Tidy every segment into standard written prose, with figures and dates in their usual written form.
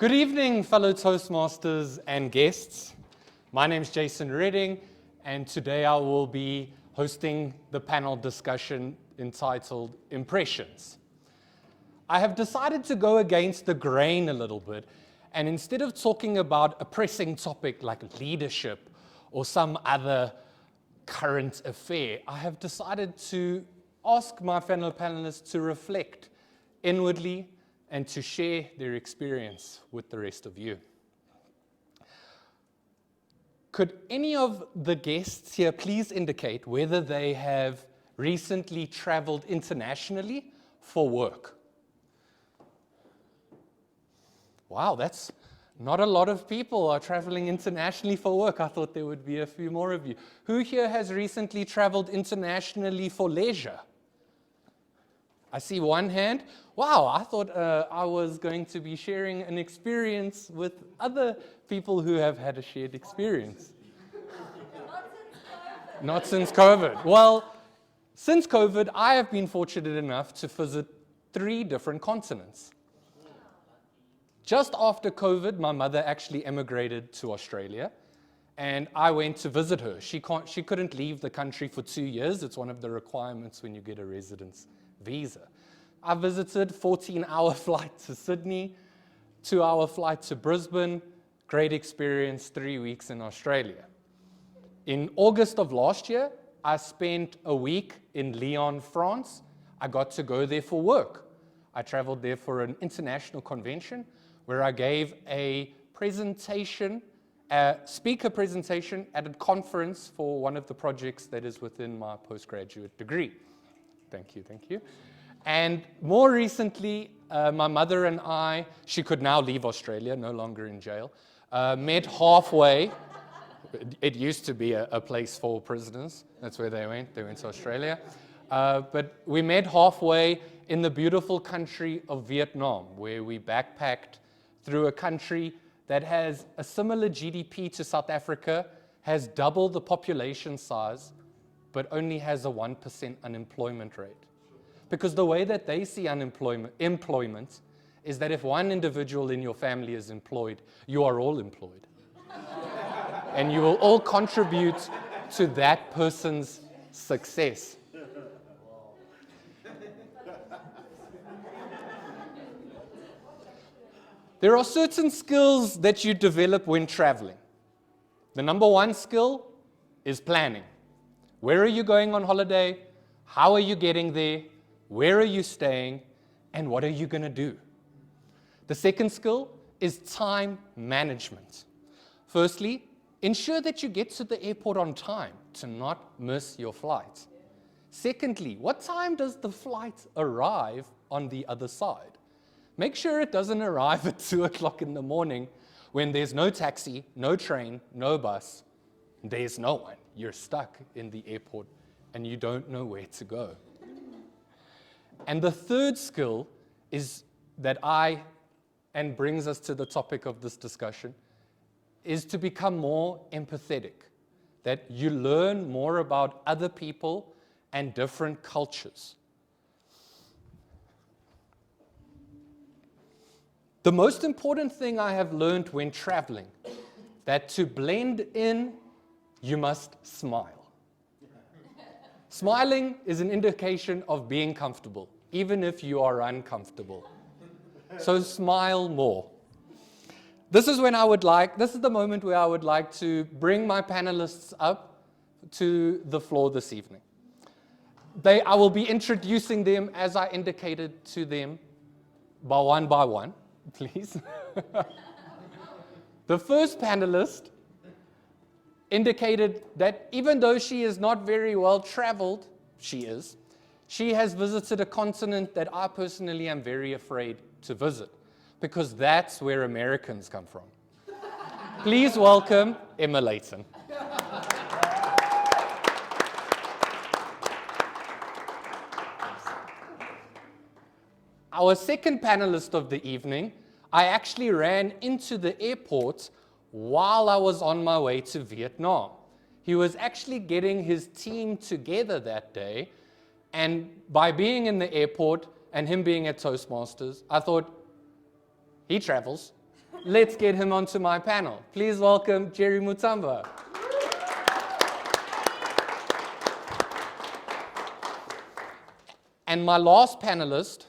Good evening, fellow Toastmasters and guests. My name is Jason Redding, and today I will be hosting the panel discussion entitled Impressions. I have decided to go against the grain a little bit, and instead of talking about a pressing topic like leadership or some other current affair, I have decided to ask my fellow panelists to reflect inwardly and to share their experience with the rest of you. Could any of the guests here please indicate whether they have recently traveled internationally for work? Wow, that's not a lot of people are traveling internationally for work. I thought there would be a few more of you. Who here has recently traveled internationally for leisure? I see one hand. Wow, I thought I was going to be sharing an experience with other people who have had a shared experience. Not since COVID. Well, since COVID, I have been fortunate enough to visit 3 different continents. Just after COVID, my mother actually emigrated to Australia, and I went to visit her. She couldn't leave the country for 2 years. It's one of the requirements when you get a residence visa. I visited 14-hour flight to Sydney, 2-hour flight to Brisbane, great experience, 3 weeks in Australia. In August of last year, I spent a week in Lyon, France. I got to go there for work. I traveled there for an international convention where I gave a presentation, a speaker presentation at a conference for one of the projects that is within my postgraduate degree. Thank you, thank you. And more recently, my mother and I, she could now leave Australia, no longer in jail, met halfway. It used to be a place for prisoners. That's where they went to Australia. But we met halfway in the beautiful country of Vietnam, where we backpacked through a country that has a similar GDP to South Africa, has double the population size, but only has a 1% unemployment rate. Because the way that they see employment is that if one individual in your family is employed, you are all employed. And you will all contribute to that person's success. There are certain skills that you develop when traveling. The number 1 skill is planning. Where are you going on holiday? How are you getting there? Where are you staying? And what are you going to do? The second skill is time management. Firstly, ensure that you get to the airport on time to not miss your flight. Secondly, what time does the flight arrive on the other side? Make sure it doesn't arrive at 2 o'clock in the morning when there's no taxi, no train, no bus. There's no one. You're stuck in the airport and you don't know where to go. And the third skill is and brings us to the topic of this discussion, is to become more empathetic, that you learn more about other people and different cultures. The most important thing I have learned when traveling, that to blend in, you must smile. Smiling is an indication of being comfortable, even if you are uncomfortable. So smile more. This is the moment where I would like to bring my panelists up to the floor this evening. I will be introducing them as I indicated to them by one, please. The first panelist indicated that even though she is not very well traveled, she has visited a continent that I personally am very afraid to visit, because that's where Americans come from. Please welcome Emma Layton. Our second panelist of the evening, I actually ran into the airport while I was on my way to Vietnam. He was actually getting his team together that day, and by being in the airport and him being at Toastmasters, I thought, he travels. let's get him onto my panel. Please welcome Jerry Mutamba. And my last panelist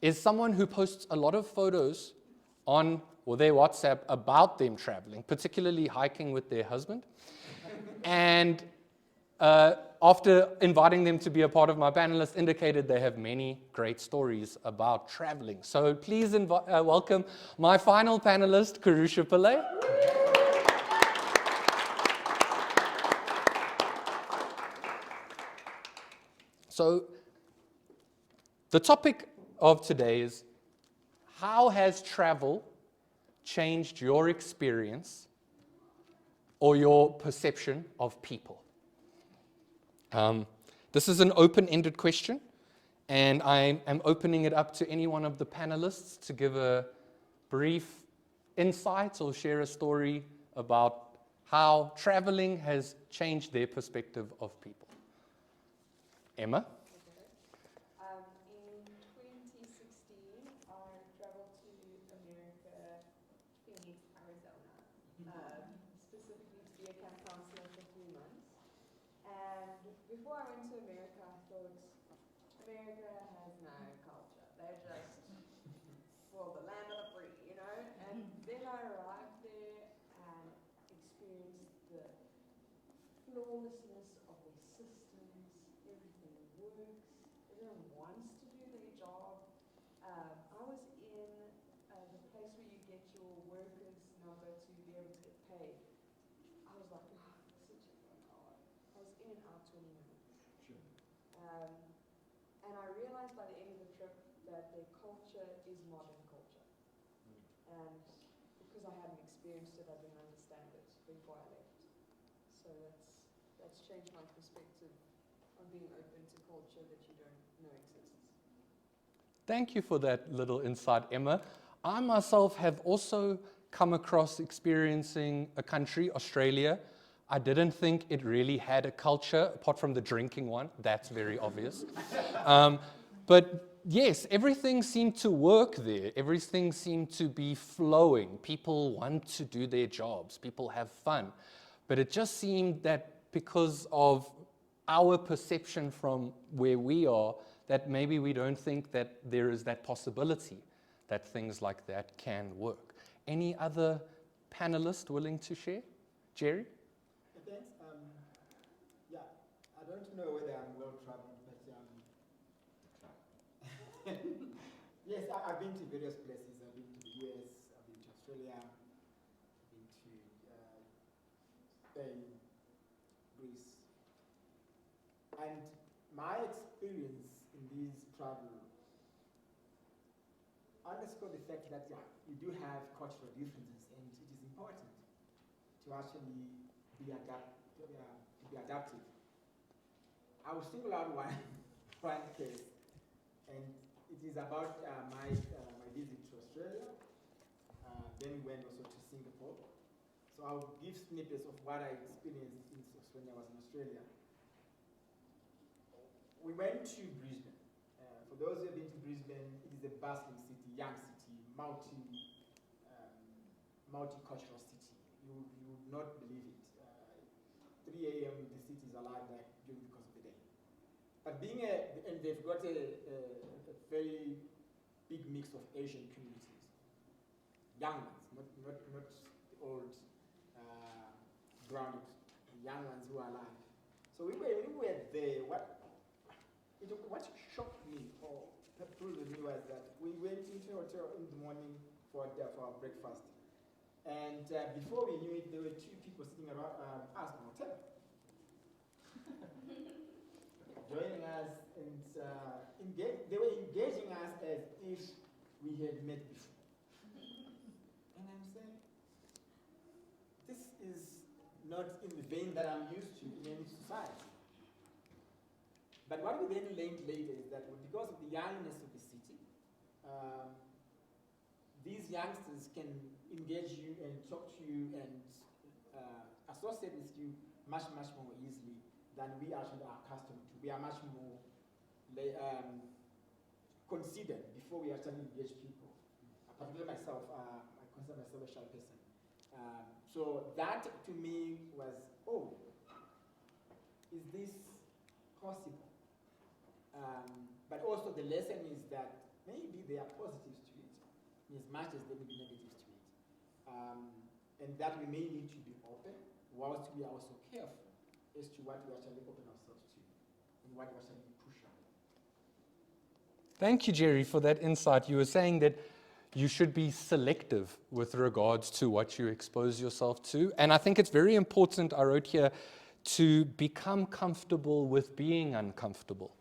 is someone who posts a lot of photos on their WhatsApp about them traveling, particularly hiking with their husband. And after inviting them to be a part of my panelists, indicated they have many great stories about traveling. So please welcome my final panelist, Karusha Pillay. So the topic of today is, how has travel changed your experience or your perception of people? This is an open-ended question, and I am opening it up to any one of the panelists to give a brief insight or share a story about how traveling has changed their perspective of people. Emma? In 2016, I traveled to America, Phoenix, Arizona, specifically to be a camp counselor for 3 months. And before I went to America, I thought, America has no culture. They're just, well, the land of the free, you know? And then I arrived there and experienced the flawlessness of their systems. Everything works. Everyone wants to do their job. I was in the place where you get your workers number to be able to get paid. I was like, wow, such a long hour. I was in and out 20 minutes. Sure. And I realized by the end of the trip that their culture is modern culture. And because I hadn't experienced it, I didn't understand it before I left. So that's changed my perspective on being open to culture that you don't know exists. Thank you for that little insight, Emma. I myself have also come across experiencing a country, Australia. I didn't think it really had a culture, apart from the drinking one. That's very obvious. But yes, everything seemed to work there. Everything seemed to be flowing. People want to do their jobs. People have fun. But it just seemed that because of our perception from where we are, that maybe we don't think that there is that possibility that things like that can work. Any other panelist willing to share? Jerry? Thanks. Yeah, I don't know whether I'm well traveled, but yes, I've been to various places. I've been to the US, I've been to Australia, I've been to Spain, Greece. And my experience in these travel underscore the fact that you do have cultural differences, and it is important to actually be adaptive. I will single out one case, and it is about my visit to Australia. Then we went also to Singapore. So I'll give snippets of what I experienced when I was in Australia. We went to Brisbane. For those who have been to Brisbane, it is a bustling city, young city, multicultural city. You would not believe it. 3 a.m. the city is alive like during the course of the day. But and they've got a very big mix of Asian communities, young ones, not the old grounded, the young ones who are alive. So we were there. What shocked me or puzzled me was that we went into a hotel in the morning for our breakfast. And before we knew it, there were 2 people sitting around us in the hotel. Joining us, and they were engaging us as if we had met before. And I'm saying, this is not in the vein that I'm used to in any society. But what we then learned later is that because of the youngness of the city, these youngsters can engage you and talk to you and associate with you much more easily than we actually are accustomed to. We are much more considered before we actually engage people particularly myself, I consider myself a shy person. So that to me was, oh, is this possible? But also the lesson is that maybe there are positives to it, as much as there may be negatives to it. And that we may need to be open, whilst we are also careful as to what we actually open ourselves to and what we actually push on. Thank you, Jerry, for that insight. You were saying that you should be selective with regards to what you expose yourself to. And I think it's very important, I wrote here, to become comfortable with being uncomfortable.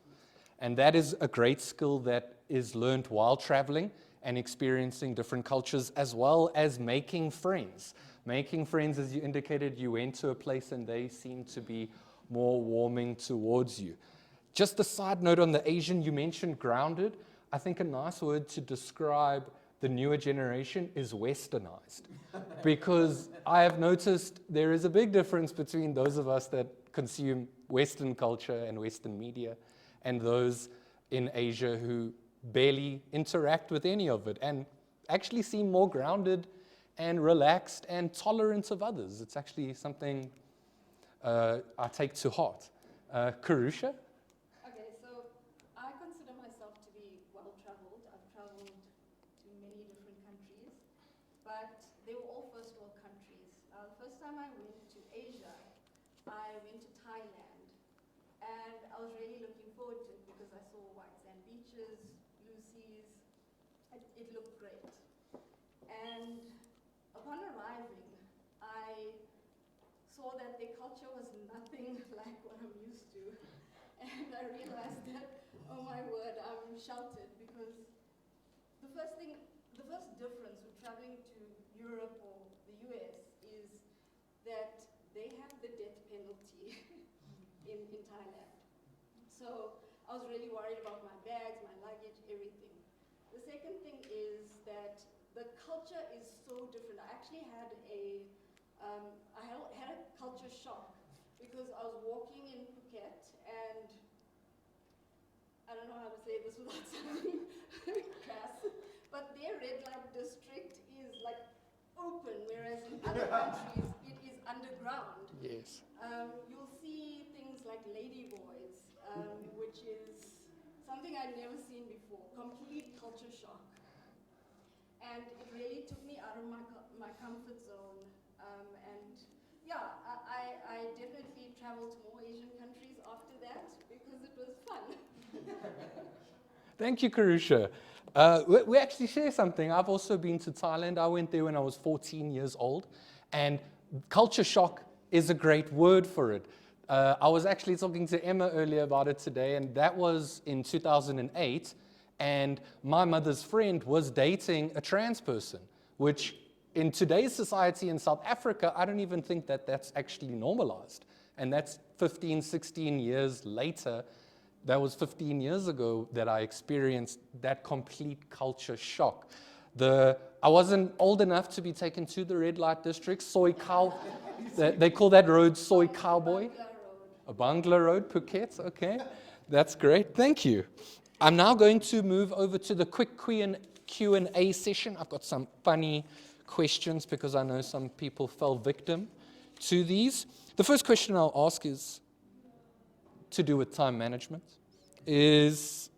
And that is a great skill that is learned while traveling and experiencing different cultures, as well as making friends. Making friends, as you indicated, you went to a place and they seemed to be more warming towards you. Just a side note on the Asian, you mentioned grounded. I think a nice word to describe the newer generation is westernized. Because I have noticed there is a big difference between those of us that consume Western culture and Western media and those in Asia who barely interact with any of it and actually seem more grounded and relaxed and tolerant of others. It's actually something I take to heart. Karusha? Okay, so I consider myself to be well-traveled. I've traveled to many different countries, but they were all first world countries. The first time I went to Asia, I went to Thailand, and I was really looking forward to it because I saw white sand beaches, blue seas. It looked great. And upon arriving, I saw that their culture was nothing like what I'm used to. And I realized that, oh my word, I'm sheltered because the first difference with traveling to Europe or the US is that they have the death penalty in Thailand. So I was really worried about my bags, my luggage, everything. The second thing is that the culture is so different. I actually had I had a culture shock because I was walking in Phuket and I don't know how to say this without sounding crass, but their red light district is like open, whereas in other countries it is underground. Yes. You'll see things like ladyboys, which is something I'd never seen before, complete culture shock. And it really took me out of my comfort zone. And yeah, I definitely traveled to more Asian countries after that because it was fun. Thank you, Karusha. We actually share something. I've also been to Thailand. I went there when I was 14 years old. And culture shock is a great word for it. I was actually talking to Emma earlier about it today, and that was in 2008. And my mother's friend was dating a trans person, which in today's society in South Africa, I don't even think that that's actually normalized. And that's 15, 16 years later. That was 15 years ago that I experienced that complete culture shock. I wasn't old enough to be taken to the red light district, they call that road Soy Cowboy. A Bangla Road, Phuket, okay. That's great, thank you. I'm now going to move over to the quick Q&A session. I've got some funny questions because I know some people fell victim to these. The first question I'll ask is to do with time management. Has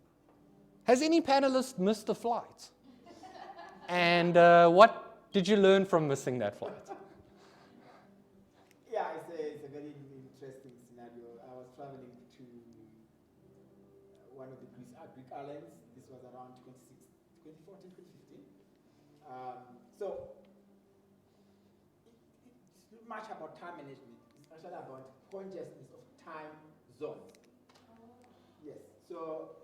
any panelist missed a flight? And what did you learn from missing that flight? Yeah, it's a very interesting scenario. I was traveling to one of the Greek islands. This was around 2014, 2015. So it's not much about time management. It's actually about consciousness of time zones. Yes. So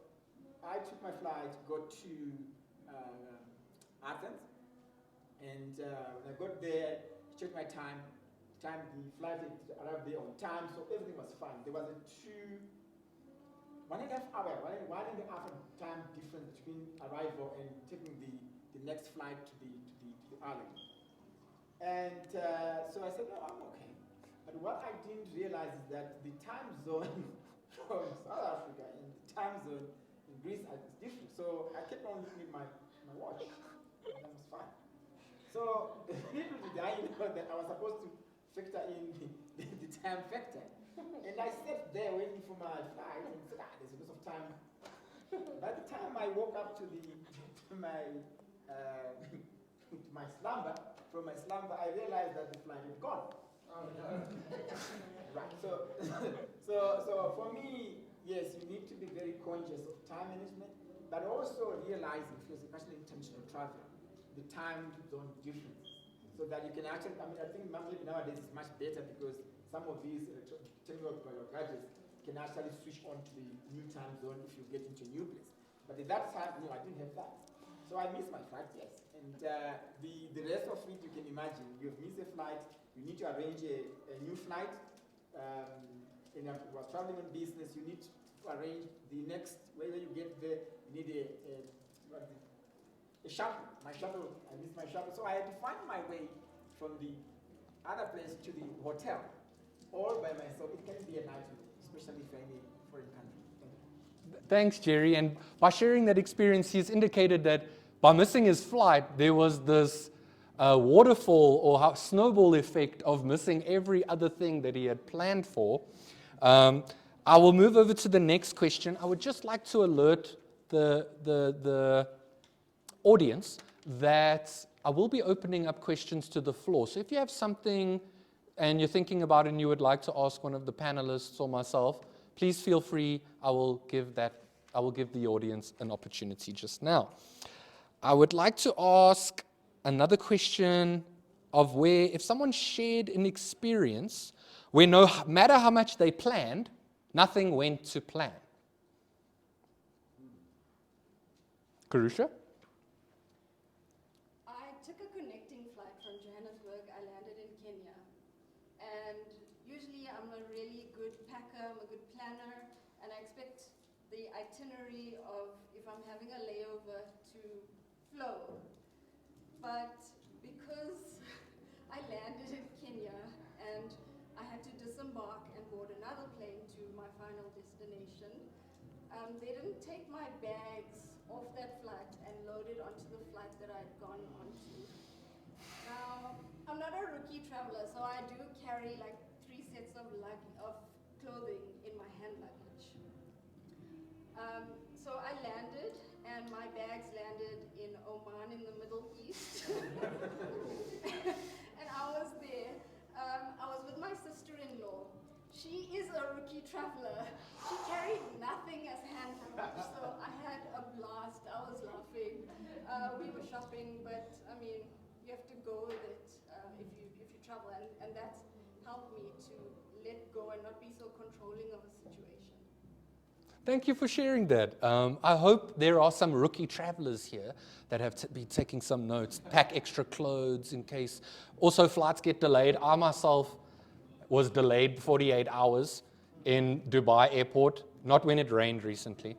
I took my flight, got to Athens, and when I got there, checked my time. The flight had arrived there on time, so everything was fine. There was a 1.5 hour, 1.5 time difference between arrival and taking the next flight to the island. And so I said, no, I'm okay. But what I didn't realize is that the time zone from South Africa and the time zone in Greece are different. So I kept on looking at my watch. And that was fine. So little did I know that I was supposed to factor in the time factor. And I sat there waiting for my flight and said, there's a lot of time. By the time I woke up to my slumber, from my slumber, I realized that the flight had gone. Oh, no. Right. So for me, yes, you need to be very conscious of time management, but also realizing, especially international travel, the time zone difference, so that you can actually. I mean, I think maybe nowadays is much better because some of these technological gadgets can actually switch on to the new time zone if you get into a new place. But at that time, I didn't have that. So I missed my flight, yes. And the rest of it, you can imagine. You've missed a flight, you need to arrange a new flight. And I was traveling on business, you need to arrange the next, whether you get there, you need a shuttle. My shuttle, I missed my shuttle. So I had to find my way from the other place to the hotel, all by myself. It can be a nightmare, especially if you're in a foreign country. Thanks, Jerry. And by sharing that experience, he's indicated that by missing his flight, there was this waterfall or snowball effect of missing every other thing that he had planned for. I will move over to the next question. I would just like to alert the audience that I will be opening up questions to the floor. So if you have something and you're thinking about it and you would like to ask one of the panelists or myself, please feel free. I will give the audience an opportunity just now. I would like to ask another question of where if someone shared an experience where no matter how much they planned, nothing went to plan. Karusha? I took a connecting flight from Johannesburg. I landed in Kenya. And usually I'm a really good packer, I'm a good planner, and I expect the itinerary of if I'm having a layover to flow. But because I landed in Kenya and I had to disembark and board another plane to my final destination, they didn't take my bags off that flight and load it onto the flight that I'd gone onto. Now, I'm not a rookie traveler, so I do carry like 3 sets of clothing in my hand luggage. So I landed, and my bags landed in Oman in the Middle East. And I was there. I was with my sister-in-law. She is a rookie traveler. She carried nothing as hand luggage, so I had a blast. I was laughing. We were shopping, but I mean, you have to go with it if you travel, and that's helped me to let go and not be so controlling of a situation. Thank you for sharing that. I hope there are some rookie travelers here that have been taking some notes. Pack extra clothes in case. Also, flights get delayed. I myself was delayed 48 hours in Dubai airport, not when it rained recently.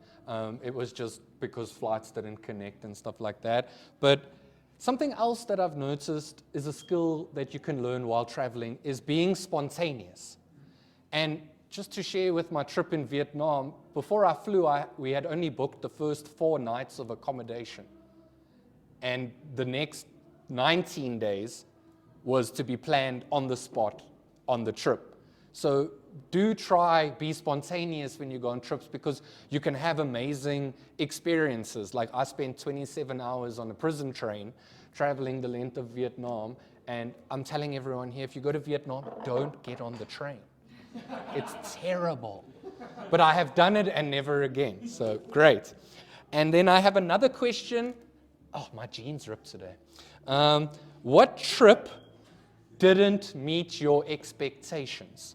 It was just because flights didn't connect and stuff like that. But something else that I've noticed is a skill that you can learn while traveling is being spontaneous. And just to share with my trip in Vietnam, before I flew, we had only booked the first 4 nights of accommodation. And the next 19 days was to be planned on the spot on the trip. So do be spontaneous when you go on trips because you can have amazing experiences. Like I spent 27 hours on a prison train traveling the length of Vietnam. And I'm telling everyone here, if you go to Vietnam, don't get on the train. It's terrible. But I have done it and never again. So great. And then I have another question. Oh, my jeans ripped today. What trip didn't meet your expectations?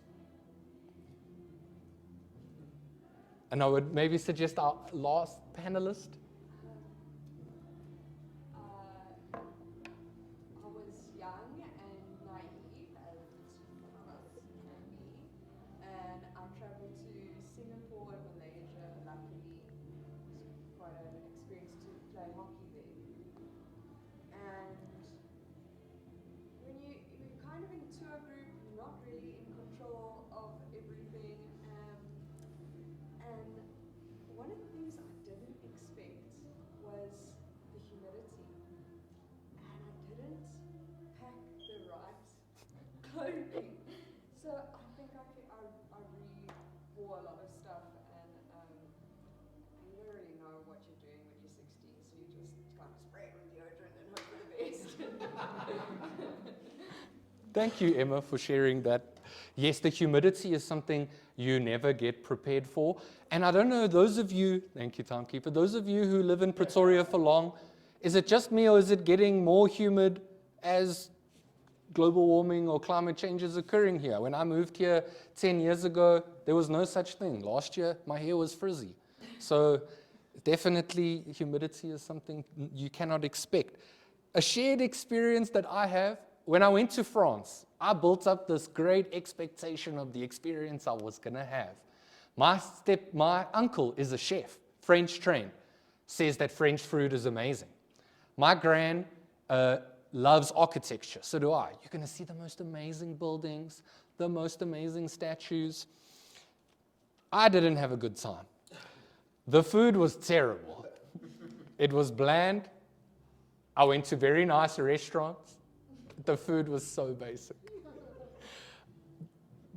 And I would maybe suggest our last panelist. I was young and naive, as most can be, and I traveled to Singapore and Malaysia. Luckily, it was quite an experience to play hockey there. And when you're kind of in a tour group, you're not really in control of everything. And one of the things I didn't expect Thank you, Emma, for sharing that. Yes, the humidity is something you never get prepared for. And I don't know, those of you, thank you, timekeeper, those of you who live in Pretoria for long, is it just me or is it getting more humid as global warming or climate change is occurring here? When I moved here 10 years ago, there was no such thing. Last year, my hair was frizzy. So definitely humidity is something you cannot expect. A shared experience that I have, when I went to France, I built up this great expectation of the experience I was going to have. My uncle is a chef, French trained, says that French food is amazing. My gran loves architecture, so do I. You're going to see the most amazing buildings, the most amazing statues. I didn't have a good time. The food was terrible. It was bland. I went to very nice restaurants. The food was so basic.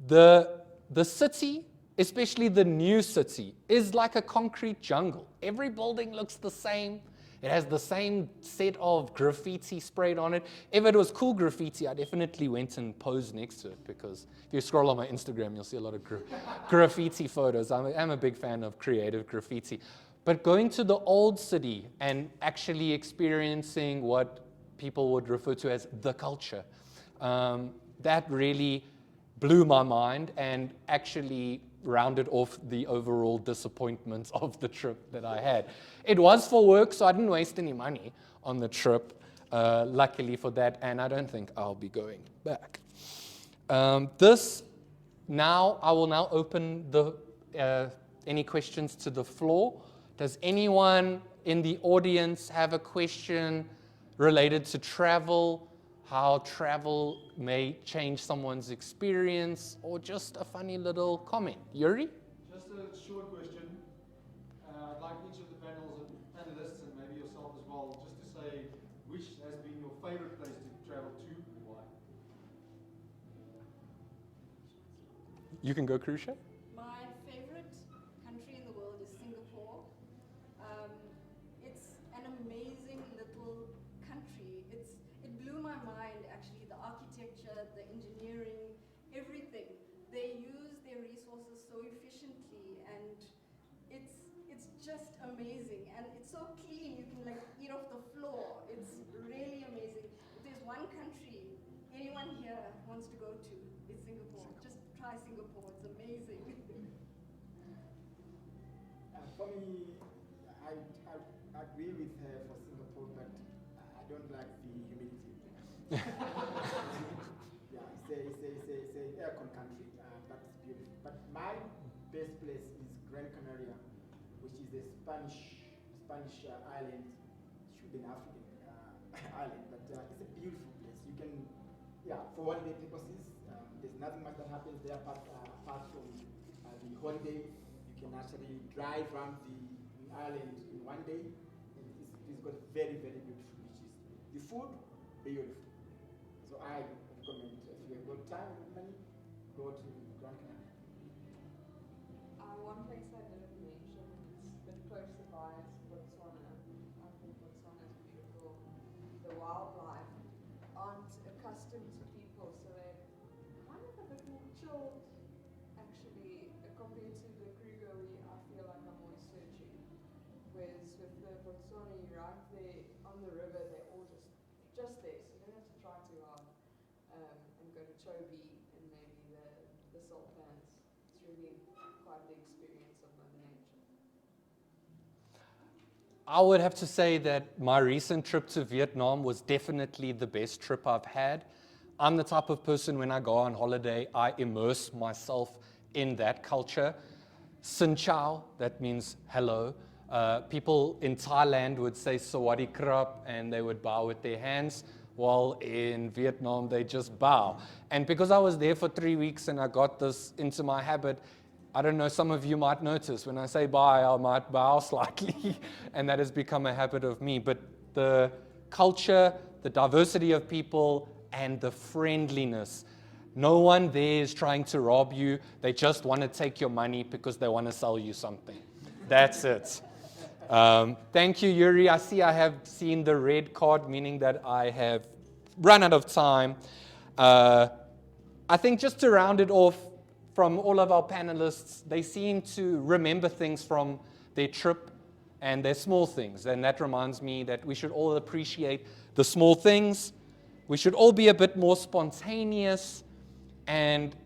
The city, especially the new city, is like a concrete jungle. Every building looks the same. It has the same set of graffiti sprayed on it. If it was cool graffiti, I definitely went and posed next to it, because if you scroll on my Instagram, you'll see a lot of graffiti photos. I'm a big fan of creative graffiti. But going to the old city and actually experiencing what people would refer to as the culture, that really blew my mind and actually rounded off the overall disappointments of the trip that I had. It was for work, so I didn't waste any money on the trip, luckily for that, and I don't think I'll be going back. I will now open any questions to the floor. Does anyone in the audience have a question related to travel, how travel may change someone's experience, or just a funny little comment? Yuri? Just a short question. I'd like each of the panelists and maybe yourself as well, just to say which has been your favorite place to travel to and why. You can go, Krusha. My favorite country in the world is Singapore. It's an amazing little country. It blew my mind, actually, the architecture, the engineering, everything. They use their resources so efficiently, and it's just amazing. And it's so clean, you can eat off the floor. It's really amazing. If there's one country anyone here wants to go to, it's Singapore. Just try Singapore, it's amazing. For me, I agree with her for Singapore, but I don't like the humidity. Yeah, it's a aircon country, but it's beautiful. But my best place is Gran Canaria, which is a Spanish island. It should be an African island, but it's a beautiful place. You can, for holiday purposes, there's nothing much that happens there apart from the holiday. You can actually drive around the island in one day. It's got very, very beautiful beaches. The food, beautiful. So I recommend, if you have got time and money, go to Gran Canaria. One place I didn't mention, it's a bit closer by, is Botswana. I think Botswana is beautiful. The wildlife aren't accustomed to people, so they're kind of a bit more chilled, actually, compared to the Kruger, where I feel like I'm always searching. Whereas with the Botswana, you're right there on the river, they're all just there, so you don't have to try too hard. And go to Chobe and maybe the salt pans. It's really quite the experience of Mother Nature. I would have to say that my recent trip to Vietnam was definitely the best trip I've had. I'm the type of person, when I go on holiday, I immerse myself in that culture. Xin chào, that means hello. People in Thailand would say sawadee krap, and they would bow with their hands, while in Vietnam they just bow. And because I was there for 3 weeks and I got this into my habit, I don't know, some of you might notice when I say bye, I might bow slightly, and that has become a habit of me. But the culture, the diversity of people, and the friendliness. No one there is trying to rob you. They just want to take your money because they want to sell you something. That's it. Thank you, Yuri. I see I have seen the red card, meaning that I have run out of time. I think just to round it off, from all of our panelists, they seem to remember things from their trip and their small things. And that reminds me that we should all appreciate the small things. We should all be a bit more spontaneous and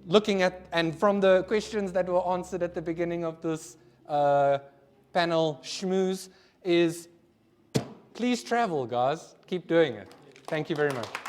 looking at, and from the questions that were answered at the beginning of this panel schmooze is, please travel, guys. Keep doing it. Thank you very much.